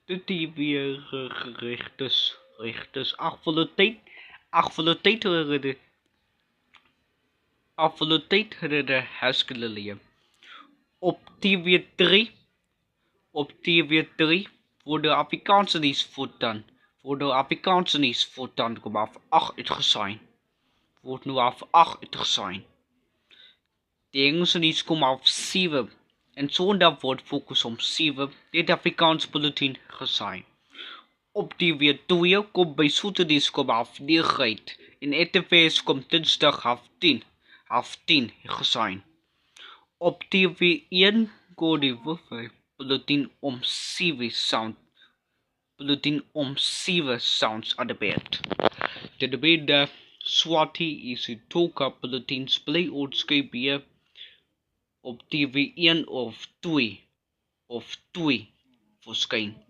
De TV-gerichtes afgelopen hadden de huisgeleerd. Op TV3, op TV3 voor de Afrikaanse nieuws voortaan kom af 8 uitgesaai. Wordt nu af 8 uitgesaai. De Engelse nieuws kom af 7. En zondag wordt focus om 7 dit Afrikaans bulletin gesaai. Op TV2 komt bij Soeterdienst kom af 9 uit. En RTV's komt dinsdag half 10 gesaai. Op TV1 går de bulletin om 7 sounds aan de beurt. De debat Swati is het toka bulletins play uitskipje op TV1 of 2 verschijn.